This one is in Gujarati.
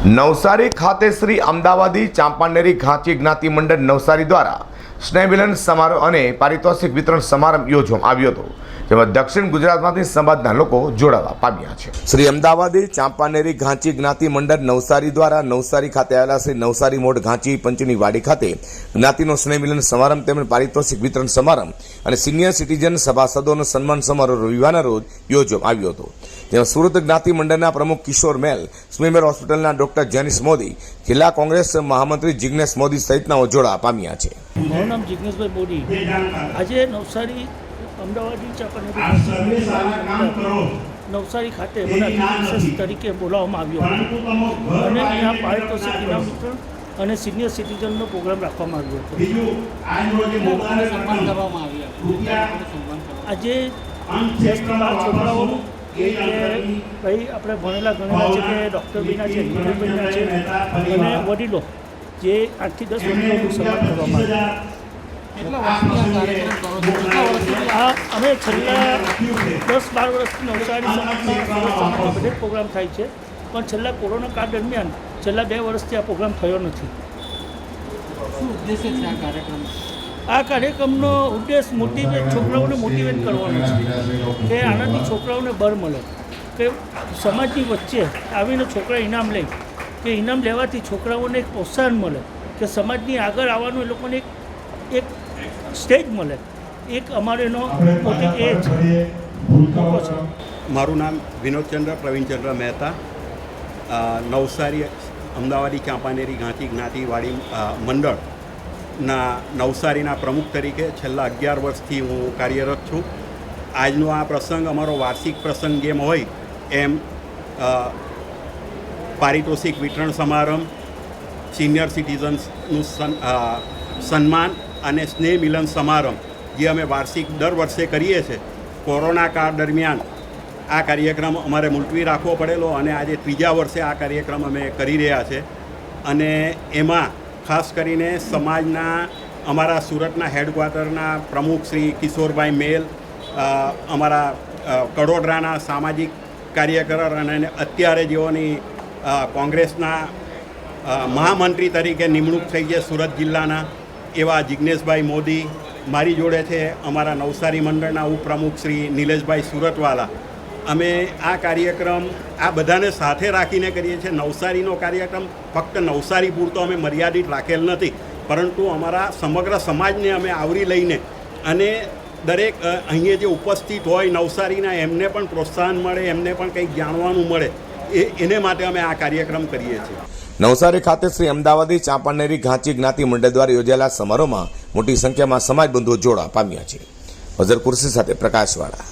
નવસારી ખાતે શ્રી અમદાવાદી ચાંપાનેરી ઘાંચી જ્ઞાતિ મંડળ નવસારી દ્વારા સ્નેહમિલન સમારોહ અને પારિતોષિક વિતરણ સમારંભ યોજવામાં આવ્યો હતો, જેમાં દક્ષિણ ગુજરાતમાંથી સમાજના લોકો જોડાવા પામ્યા છે। શ્રી અમદાવાદી ચાંપાનેરી ઘાંચી જ્ઞાતિ મંડળ નવસારી દ્વારા નવસારી ખાતે આવેલા શ્રી નવસારી મોઢ ઘાંચી પંચની વાડી ખાતે જ્ઞાતિનો સ્નેહમિલન સમારંભ તેમજ પારિતોષિક વિતરણ સમારંભ અને સિનિયર સિટીઝન સભાસદોનો સન્માન સમારોહ રવિવારના રોજ યોજવામાં આવ્યો હતો, જેમાં સુરત જ્ઞાતિ મંડળના પ્રમુખ કિશોર મેલ, સ્મીમેર હોસ્પિટલના ડોક્ટર જેનિસ મોદી, જિલ્લા કોંગ્રેસ મહામંત્રી જિગ્નેશ મોદી સહિતનાઓ જોડાવા પામ્યા છે। મારું નામ જિગ્નેશભાઈ મોદી। આજે નવસારી અમદાવાદી ચાંપાનેરી નવસારી ખાતે વિશેષ તરીકે બોલાવવામાં આવ્યો અને અહીંયા પારિતોષિક ઇનામ વિતરણ અને સિનિયર સિટીઝનનો પ્રોગ્રામ રાખવામાં આવ્યો હતો। આજે 10 થી 12 છોકરાઓનું કે ભાઈ આપણે ભણેલા ગણેલા છે કે ડૉક્ટર બન્યા છે, એન્જિનિયર બન્યા છે અને વડીલો જે 8 થી 10 વર્ષનું સન્માન કરવામાં આવ્યું। અમે છેલ્લા 10-12 વર્ષથી નવસારી સમાજમાં બધે પ્રોગ્રામ થાય છે, પણ છેલ્લા કોરોના કાળ દરમિયાન છેલ્લા 2 વર્ષથી આ પ્રોગ્રામ થયો નથી। શું ઉદ્દેશ્ય છે આ કાર્યક્રમ? આ કાર્યક્રમનો ઉદ્દેશ છોકરાઓને મોટિવેટ કરવાનો છે કે આનાથી છોકરાઓને બળ મળે, કે સમાજની વચ્ચે આવીને છોકરા ઇનામ લે, કે ઇનામ લેવાથી છોકરાઓને એક પ્રોત્સાહન મળે, કે સમાજની આગળ આવવાનું એ લોકોને એક સ્ટેજ મળે। એક અમારેનો પોતે એ છે। મારું નામ વિનોદચંદ્ર પ્રવીણચંદ્ર મહેતા, નવસારી અમદાવાદી ચાંપાનેરી ઘાંચી જ્ઞાતિવાડી મંડળના નવસારીના પ્રમુખ તરીકે છેલ્લા 11 વર્ષથી હું કાર્યરત છું। આજનો આ પ્રસંગ અમારો વાર્ષિક પ્રસંગ જેમ હોય એમ પારિતોષિક વિતરણ સમારંભ, સિનિયર સિટીઝન્સનું સન્માન અને સ્નેહ મિલન સમારંભ જે અમે વાર્ષિક દર વર્ષે કરીએ છીએ। કોરોના કાળ દરમિયાન આ કાર્યક્રમ અમારે મુલતવી રાખવો પડેલો અને આજે 3જા વર્ષે આ કાર્યક્રમ અમે કરી રહ્યા છે અને એમાં ખાસ કરીને સમાજના અમારા સુરતના હેડક્વાર્ટરના પ્રમુખ શ્રી કિશોરભાઈ મેલ, અમારા કડોદરાના સામાજિક કાર્યકર અને અત્યારે જેઓની કોંગ્રેસના મહામંત્રી તરીકે નિમણૂક થઈ છે સુરત જિલ્લાના એવા જિગ્નેશભાઈ મોદી, મારી જોડે છે અમારા નવસારી મંડળના ઉપપ્રમુખ શ્રી નિલેશભાઈ સુરતવાલા। અમે આ કાર્યક્રમ આ બધાને સાથે રાખીને કરીએ છીએ। નવસારીનો કાર્યક્રમ ફક્ત નવસારી પૂરતો અમે મર્યાદિત રાખેલ નથી, પરંતુ અમારા સમગ્ર સમાજને અમે આવરી લઈને અને દરેક અહીંયા જે ઉપસ્થિત હોય નવસારીના એમને પણ પ્રોત્સાહન મળે, એમને પણ કંઈક જાણવાનું મળે, એને માટે અમે આ કાર્યક્રમ કરીએ છીએ। નવસારી ખાતે શ્રી અમદાવાદી ચાંપાનેરી ઘાંચી જ્ઞાતિ મંડળ દ્વારા યોજાયેલા સમારોહમાં મોટી સંખ્યામાં સમાજ બંધુઓ જોડાવા પામ્યા છે। અઝર કુર્સી સાથે પ્રકાશવાળા।